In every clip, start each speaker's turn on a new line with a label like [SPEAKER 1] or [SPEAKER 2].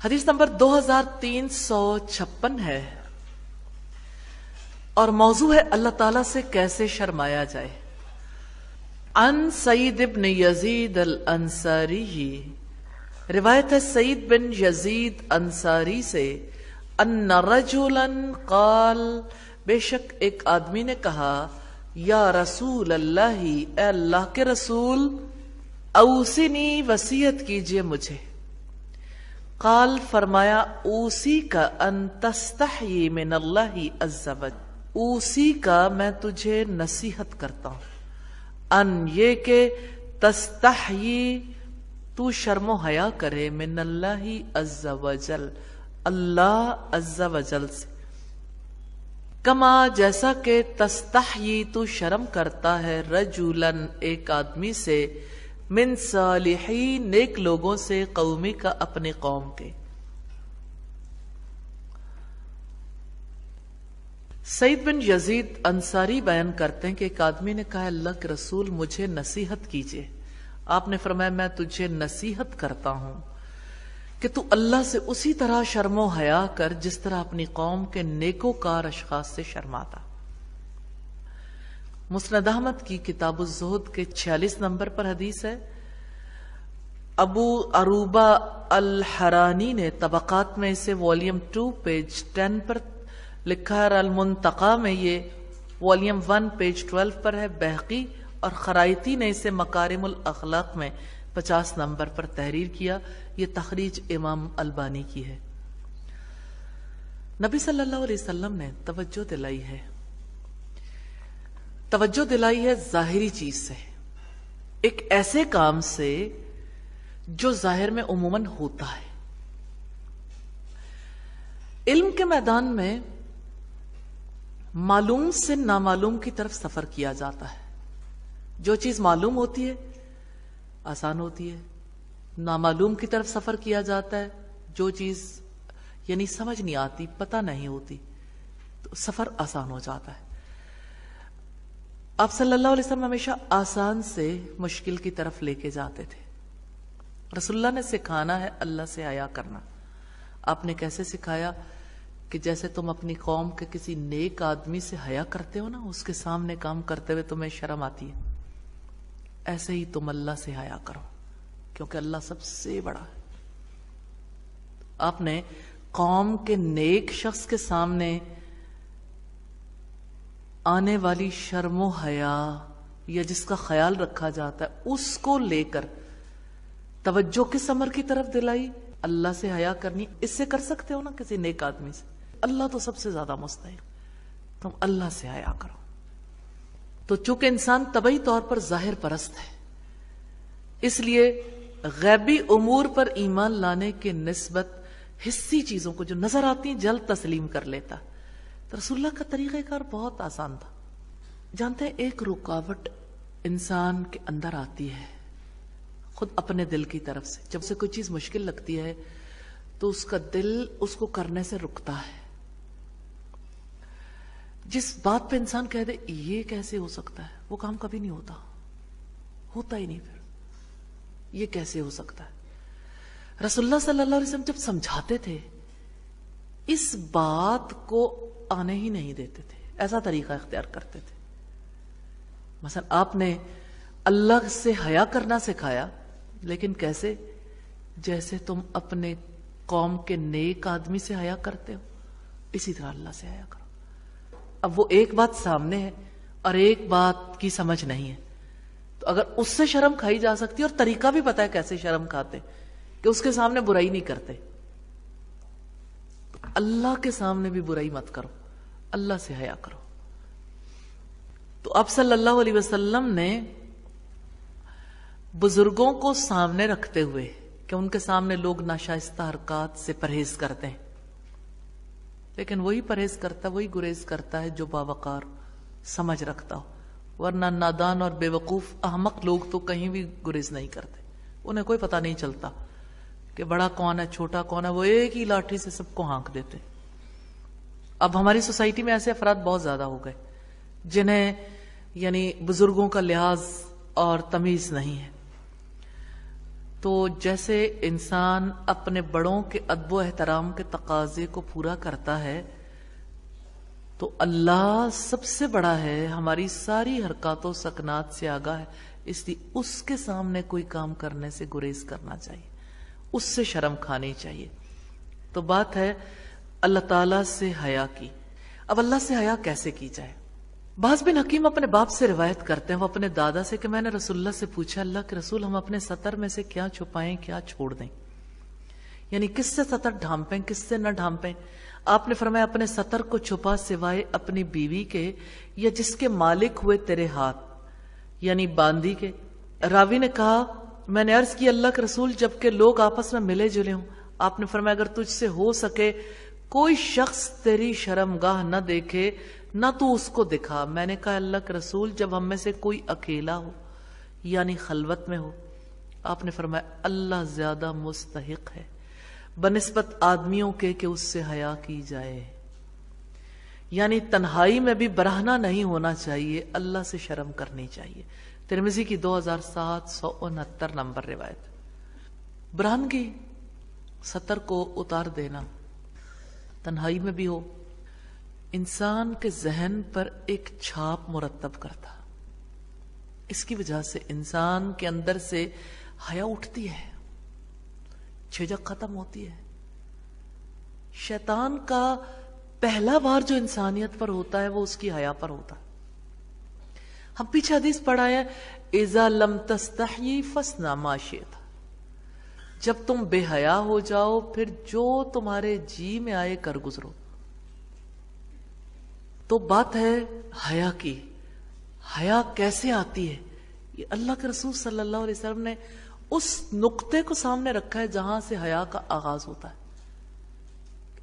[SPEAKER 1] حدیث نمبر 2356 ہے اور موضوع ہے اللہ تعالیٰ سے کیسے شرمایا جائے۔ عن سعید بن یزید الانصاری، روایت ہے سعید بن یزید انصاری سے، ان رجلا قال، بے شک ایک آدمی نے کہا، یا رسول اللہ، اے اللہ کے رسول، اوصنی، وصیت کیجئے مجھے۔ قال، فرمایا، اوصی کا ان تستحیی من اللہ عز وجل، اوصی کا میں تجھے نصیحت کرتا ہوں، ان یہ کہ تستحیی تو شرم و حیا کرے، من اللہ عز وجل، اللہ عز وجل سے، کما جیسا کہ تستحیی تو شرم کرتا ہے، رجولن ایک آدمی سے، من صالحی نیک لوگوں سے، قومی کا اپنی قوم کے۔ سعید بن یزید انصاری بیان کرتے ہیں کہ ایک آدمی نے کہا، اللہ کے رسول مجھے نصیحت کیجئے۔ آپ نے فرمایا، میں تجھے نصیحت کرتا ہوں کہ تو اللہ سے اسی طرح شرم و حیا کر جس طرح اپنی قوم کے نیکوکار اشخاص سے شرماتا۔ مسند احمد کی کتاب الزہد کے 46 نمبر پر حدیث ہے۔ ابو عروبہ الحرانی نے طبقات میں اسے والیوم 2 پیج 10 پر لکھا ہے، اور المنتقی میں یہ والیوم 1 پیج 12 پر ہے۔ بہقی اور خرائطی نے اسے مکارم الاخلاق میں 50 نمبر پر تحریر کیا۔ یہ تخریج امام البانی کی ہے۔ نبی صلی اللہ علیہ وسلم نے توجہ دلائی ہے ظاہری چیز سے، ایک ایسے کام سے جو ظاہر میں عموماً ہوتا ہے۔ علم کے میدان میں معلوم سے نامعلوم کی طرف سفر کیا جاتا ہے۔ جو چیز معلوم ہوتی ہے آسان ہوتی ہے، نامعلوم کی طرف سفر کیا جاتا ہے، جو چیز یعنی سمجھ نہیں آتی، پتہ نہیں ہوتی، تو سفر آسان ہو جاتا ہے۔ آپ صلی اللہ علیہ وسلم ہمیشہ آسان سے مشکل کی طرف لے کے جاتے تھے۔ رسول اللہ نے سکھانا ہے اللہ سے حیا کرنا۔ آپ نے کیسے سکھایا کہ جیسے تم اپنی قوم کے کسی نیک آدمی سے حیا کرتے ہو نا، اس کے سامنے کام کرتے ہوئے تمہیں شرم آتی ہے، ایسے ہی تم اللہ سے حیا کرو، کیونکہ اللہ سب سے بڑا ہے۔ آپ نے قوم کے نیک شخص کے سامنے آنے والی شرم و حیا یا جس کا خیال رکھا جاتا ہے، اس کو لے کر توجہ کس امر کی طرف دلائی؟ اللہ سے حیا کرنی۔ اس سے کر سکتے ہو نا کسی نیک آدمی سے، اللہ تو سب سے زیادہ مستحق، تم اللہ سے حیا کرو۔ تو چونکہ انسان طبعی طور پر ظاہر پرست ہے، اس لیے غیبی امور پر ایمان لانے کے نسبت حسی چیزوں کو جو نظر آتی ہیں جلد تسلیم کر لیتا۔ تو رسول اللہ کا طریقہ کار بہت آسان تھا۔ جانتے ہیں ایک رکاوٹ انسان کے اندر آتی ہے خود اپنے دل کی طرف سے، جب سے کوئی چیز مشکل لگتی ہے تو اس کا دل اس کو کرنے سے رکتا ہے۔ جس بات پہ انسان کہہ دے یہ کیسے ہو سکتا ہے، وہ کام کبھی نہیں ہوتا ہی نہیں۔ پھر یہ کیسے ہو سکتا ہے؟ رسول اللہ صلی اللہ علیہ وسلم جب سمجھاتے تھے اس بات کو آنے ہی نہیں دیتے تھے، ایسا طریقہ اختیار کرتے تھے۔ مثلا آپ نے اللہ سے حیا کرنا سکھایا، لیکن کیسے؟ جیسے تم اپنے قوم کے نیک آدمی سے حیا کرتے ہو، اسی طرح اللہ سے حیا کرو۔ اب وہ ایک بات سامنے ہے اور ایک بات کی سمجھ نہیں ہے، تو اگر اس سے شرم کھائی جا سکتی اور طریقہ بھی پتا ہے کیسے شرم کھاتے، کہ اس کے سامنے برائی نہیں کرتے، اللہ کے سامنے بھی برائی مت کرو، اللہ سے حیا کرو۔ تو آپ صلی اللہ علیہ وسلم نے بزرگوں کو سامنے رکھتے ہوئے کہ ان کے سامنے لوگ ناشائستہ حرکات سے پرہیز کرتے ہیں، لیکن وہی پرہیز کرتا، وہی گریز کرتا ہے جو باوقار سمجھ رکھتا ہو، ورنہ نادان اور بے وقوف احمق لوگ تو کہیں بھی گریز نہیں کرتے، انہیں کوئی پتہ نہیں چلتا کہ بڑا کون ہے چھوٹا کون ہے، وہ ایک ہی لاٹھی سے سب کو ہانک دیتے۔ اب ہماری سوسائٹی میں ایسے افراد بہت زیادہ ہو گئے جنہیں یعنی بزرگوں کا لحاظ اور تمیز نہیں ہے۔ تو جیسے انسان اپنے بڑوں کے ادب و احترام کے تقاضے کو پورا کرتا ہے تو اللہ سب سے بڑا ہے، ہماری ساری حرکات و سکنات سے آگاہ ہے، اس لیے اس کے سامنے کوئی کام کرنے سے گریز کرنا چاہیے، اس سے شرم کھانی چاہیے۔ تو بات ہے اللہ تعالیٰ سے حیا کی۔ اب اللہ سے حیا کیسے کی جائے؟ بعض بن حکیم اپنے باپ سے روایت کرتے ہیں، وہ اپنے دادا سے، کہ میں نے رسول اللہ سے پوچھا، اللہ کے رسول ہم اپنے سطر میں سے کیا چھپائیں کیا چھوڑ دیں، یعنی کس سے سطر ڈھانپیں کس سے نہ ڈھانپیں؟ آپ نے فرمایا اپنے سطر کو چھپا سوائے اپنی بیوی کے یا جس کے مالک ہوئے تیرے ہاتھ، یعنی باندی کے۔ راوی نے کہا میں نے عرض کی اللہ کے رسول جبکہ لوگ آپس میں ملے جلے ہوں۔ آپ نے فرمایا اگر تجھ سے ہو سکے کوئی شخص تیری شرمگاہ نہ دیکھے نہ تو اس کو دکھا۔ میں نے کہا اللہ کے رسول جب ہم میں سے کوئی اکیلا ہو یعنی خلوت میں ہو؟ آپ نے فرمایا اللہ زیادہ مستحق ہے بنسبت آدمیوں کے کہ اس سے حیا کی جائے، یعنی تنہائی میں بھی برہنہ نہیں ہونا چاہیے، اللہ سے شرم کرنی چاہیے۔ ترمذی کی 2769 نمبر روایت۔ برہنگی سطر کو اتار دینا تنہائی میں بھی ہو، انسان کے ذہن پر ایک چھاپ مرتب کرتا، اس کی وجہ سے انسان کے اندر سے حیا اٹھتی ہے، جھجک ختم ہوتی ہے۔ شیطان کا پہلا وار جو انسانیت پر ہوتا ہے وہ اس کی حیا پر ہوتا ہے۔ ہم پیچھے حدیث پڑھا ہے اذا لم تستحیی فاصنع ما شئت، جب تم بے حیا ہو جاؤ پھر جو تمہارے جی میں آئے کر گزرو۔ تو بات ہے حیا کی۔ حیا کیسے آتی ہے؟ یہ اللہ کے رسول صلی اللہ علیہ وسلم نے اس نقطے کو سامنے رکھا ہے جہاں سے حیا کا آغاز ہوتا ہے۔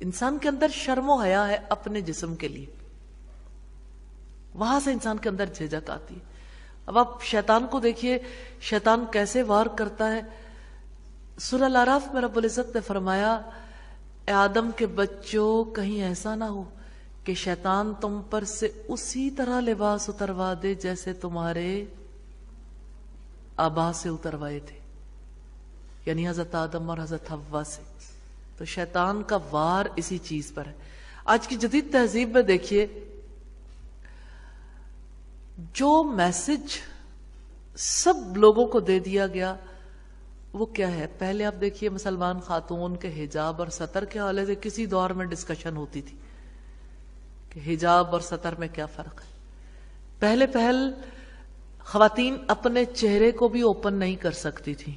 [SPEAKER 1] انسان کے اندر شرم و حیا ہے اپنے جسم کے لیے، وہاں سے انسان کے اندر جھجک آتی ہے۔ اب آپ شیطان کو دیکھیے، شیطان کیسے وار کرتا ہے۔ سورہ الاعراف میں رب العزت نے فرمایا اے آدم کے بچوں کہیں ایسا نہ ہو کہ شیطان تم پر سے اسی طرح لباس اتروا دے جیسے تمہارے آبا سے اتروائے تھے، یعنی حضرت آدم اور حضرت حوا سے۔ تو شیطان کا وار اسی چیز پر ہے۔ آج کی جدید تہذیب میں دیکھیے جو میسج سب لوگوں کو دے دیا گیا وہ کیا ہے؟ پہلے آپ دیکھیے مسلمان خاتون کے حجاب اور سطر کے حوالے سے کسی دور میں ڈسکشن ہوتی تھی کہ حجاب اور سطر میں کیا فرق ہے۔ پہل خواتین اپنے چہرے کو بھی اوپن نہیں کر سکتی تھی،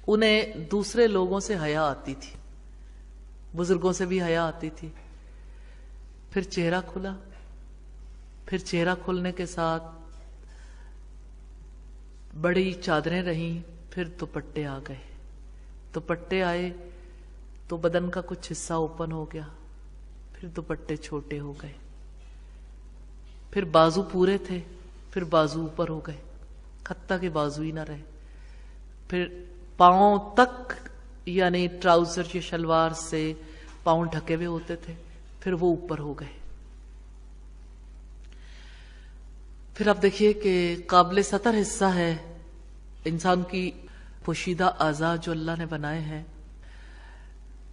[SPEAKER 1] انہیں دوسرے لوگوں سے حیا آتی تھی، بزرگوں سے بھی حیا آتی تھی۔ پھر چہرہ کھلا، پھر چہرہ کھلنے کے ساتھ بڑی چادریں رہیں، پھر دوپٹے آ گئے، دوپٹے آئے تو بدن کا کچھ حصہ اوپن ہو گیا، پھر دوپٹے چھوٹے ہو گئے، پھر بازو پورے تھے پھر بازو اوپر ہو گئے، حتیٰ کہ بازو ہی نہ رہے، پھر پاؤں تک یعنی ٹراؤزر یا شلوار سے پاؤں ڈھکے ہوئے ہوتے تھے، پھر وہ اوپر ہو گئے۔ پھر آپ دیکھیے کہ قابل سطر حصہ ہے انسان کی پوشیدہ اعضاء جو اللہ نے بنائے ہیں۔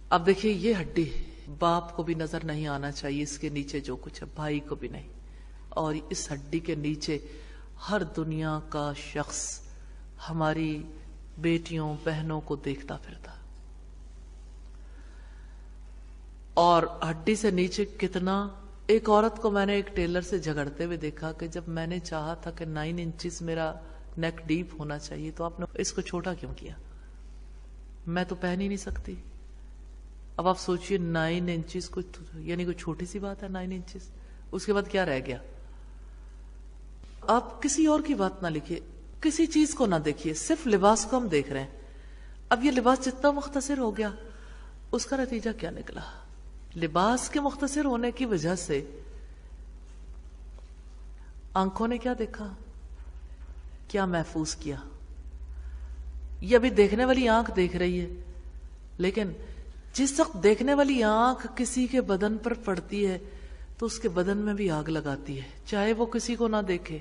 [SPEAKER 1] اب دیکھیے یہ ہڈی باپ کو بھی نظر نہیں آنا چاہیے، اس کے نیچے جو کچھ ہے بھائی کو بھی نہیں، اور اس ہڈی کے نیچے ہر دنیا کا شخص ہماری بیٹیوں بہنوں کو دیکھتا پھرتا، اور ہڈی سے نیچے کتنا۔ ایک عورت کو میں نے ایک ٹیلر سے جھگڑتے ہوئے دیکھا کہ جب میں نے چاہا تھا کہ 9 انچز میرا نیک ڈیپ ہونا چاہیے تو آپ نے اس کو چھوٹا کیوں کیا؟ میں تو پہن ہی نہیں سکتی۔ اب آپ سوچئے 9 انچز یعنی کوئی چھوٹی سی بات ہے 9 انچز، اس کے بعد کیا رہ گیا؟ آپ کسی اور کی بات نہ لکھیے، کسی چیز کو نہ دیکھیے، صرف لباس کو ہم دیکھ رہے ہیں۔ اب یہ لباس جتنا مختصر ہو گیا اس کا نتیجہ کیا نکلا؟ لباس کے مختصر ہونے کی وجہ سے آنکھوں نے کیا دیکھا، کیا محفوظ کیا؟ یہ ابھی دیکھنے والی آنکھ دیکھ رہی ہے، لیکن جس وقت دیکھنے والی آنکھ کسی کے بدن پر پڑتی ہے تو اس کے بدن میں بھی آگ لگاتی ہے، چاہے وہ کسی کو نہ دیکھے،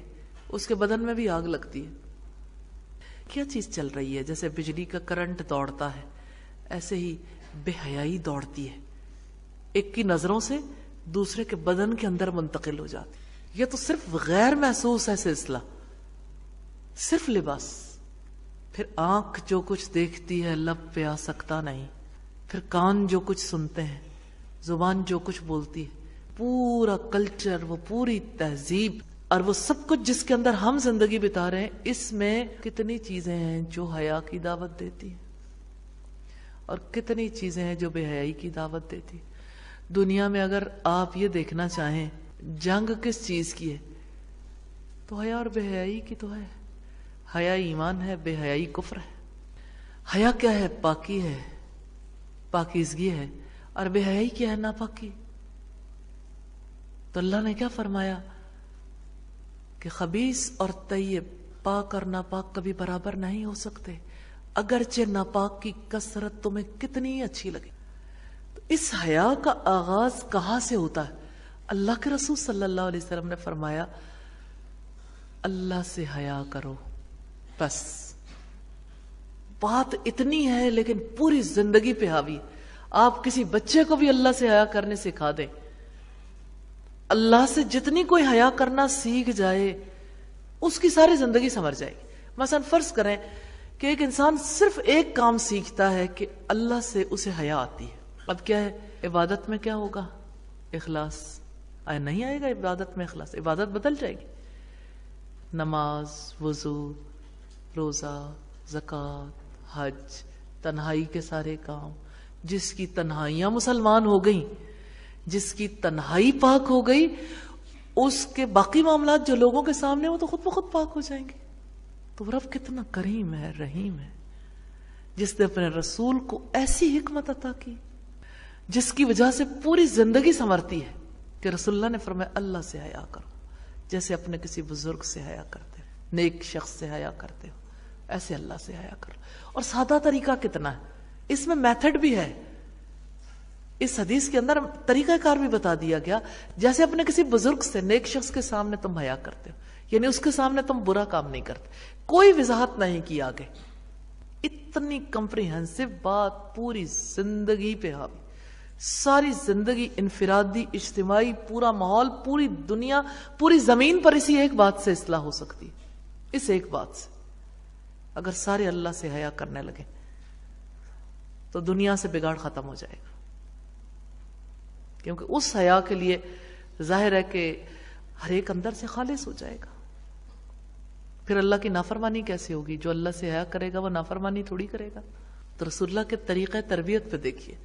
[SPEAKER 1] اس کے بدن میں بھی آگ لگتی ہے۔ کیا چیز چل رہی ہے؟ جیسے بجلی کا کرنٹ دوڑتا ہے، ایسے ہی بے حیائی دوڑتی ہے، ایک کی نظروں سے دوسرے کے بدن کے اندر منتقل ہو جاتی۔ یہ تو صرف غیر محسوس ہے سلسلہ، صرف لباس۔ پھر آنکھ جو کچھ دیکھتی ہے لب پہ آ سکتا نہیں، پھر کان جو کچھ سنتے ہیں، زبان جو کچھ بولتی ہے، پورا کلچر، وہ پوری تہذیب اور وہ سب کچھ جس کے اندر ہم زندگی بتا رہے ہیں، اس میں کتنی چیزیں ہیں جو حیا کی دعوت دیتی ہیں اور کتنی چیزیں ہیں جو بے حیائی کی دعوت دیتی ہیں۔ دنیا میں اگر آپ یہ دیکھنا چاہیں جنگ کس چیز کی ہے تو حیا اور بے حیائی کی تو ہے۔ حیا ایمان ہے، بے حیائی کفر ہے۔ حیا کیا ہے؟ پاکی ہے، پاکیزگی ہے، اور بے حیائی کیا ہے؟ ناپاکی۔ تو اللہ نے کیا فرمایا کہ خبیث اور طیب، پاک اور ناپاک کبھی برابر نہیں ہو سکتے، اگرچہ ناپاک کی کثرت تمہیں کتنی اچھی لگے۔ تو اس حیا کا آغاز کہاں سے ہوتا ہے؟ اللہ کے رسول صلی اللہ علیہ وسلم نے فرمایا اللہ سے حیا کرو۔ بس بات اتنی ہے، لیکن پوری زندگی پہ حاوی۔ آپ کسی بچے کو بھی اللہ سے حیا کرنے سکھا دیں، اللہ سے جتنی کوئی حیا کرنا سیکھ جائے اس کی ساری زندگی سنور جائے گی۔ مثلا فرض کریں کہ ایک انسان صرف ایک کام سیکھتا ہے کہ اللہ سے اسے حیا آتی ہے، اب کیا ہے؟ عبادت میں کیا ہوگا؟ اخلاص نہیں آئے گا عبادت میں اخلاص، عبادت بدل جائے گی۔ نماز، وضو، روزہ، زکوٰۃ، حج، تنہائی کے سارے کام۔ جس کی تنہائیاں مسلمان ہو گئیں، جس کی تنہائی پاک ہو گئی، اس کے باقی معاملات جو لوگوں کے سامنے وہ تو خود بخود پاک ہو جائیں گے۔ تو رب کتنا کریم ہے، رحیم ہے، جس نے اپنے رسول کو ایسی حکمت عطا کی جس کی وجہ سے پوری زندگی سنورتی ہے کہ رسول اللہ نے فرمایا اللہ سے حیا کرو جیسے اپنے کسی بزرگ سے حیا کرتے ہو، نیک شخص سے حیا کرتے ہو، ایسے اللہ سے حیا کرو۔ اور سادہ طریقہ کتنا ہے، اس میں میتھڈ بھی ہے۔ اس حدیث کے اندر طریقہ کار بھی بتا دیا گیا، جیسے اپنے کسی بزرگ سے، نیک شخص کے سامنے تم حیا کرتے ہو، یعنی اس کے سامنے تم برا کام نہیں کرتے۔ کوئی وضاحت نہیں کی آگے، اتنی کمپریہنسو بات پوری زندگی پہ حاوی۔ ساری زندگی انفرادی، اجتماعی، پورا ماحول، پوری دنیا، پوری زمین پر اسی ایک بات سے اصلاح ہو سکتی ہے، اس ایک بات سے۔ اگر سارے اللہ سے حیا کرنے لگے تو دنیا سے بگاڑ ختم ہو جائے گا، کیونکہ اس حیا کے لیے ظاہر ہے کہ ہر ایک اندر سے خالص ہو جائے گا۔ پھر اللہ کی نافرمانی کیسے ہوگی؟ جو اللہ سے حیا کرے گا وہ نافرمانی تھوڑی کرے گا۔ تو رسول اللہ کے طریقہ تربیت پہ دیکھیے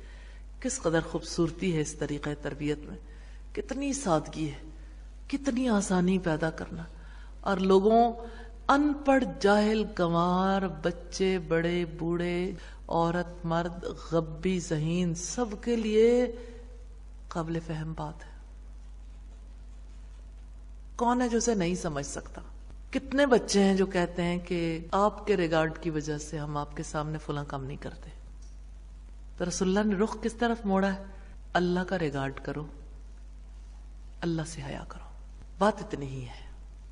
[SPEAKER 1] کس قدر خوبصورتی ہے اس طریقہ تربیت میں، کتنی سادگی ہے، کتنی آسانی پیدا کرنا۔ اور لوگوں، ان پڑھ، جاہل، گنوار، بچے، بڑے، بوڑھے، عورت، مرد، غبی، ذہین، سب کے لیے قابل فہم بات ہے۔ کون ہے جو اسے نہیں سمجھ سکتا؟ کتنے بچے ہیں جو کہتے ہیں کہ آپ کے ریگارڈ کی وجہ سے ہم آپ کے سامنے فلاں کام نہیں کرتے۔ تو رسول اللہ نے رخ کس طرف موڑا ہے؟ اللہ کا ریگارڈ کرو، اللہ سے حیا کرو، بات اتنی ہی ہے۔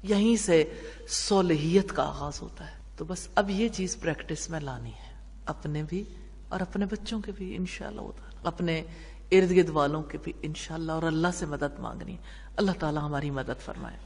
[SPEAKER 1] یہیں سے صالحیت کا آغاز ہوتا ہے۔ تو بس اب یہ چیز پریکٹس میں لانی ہے، اپنے بھی اور اپنے بچوں کے بھی انشاءاللہ تعالی، اپنے ارد گرد والوں کے بھی انشاءاللہ، اور اللہ سے مدد مانگنی ہے۔ اللہ تعالی ہماری مدد فرمائے۔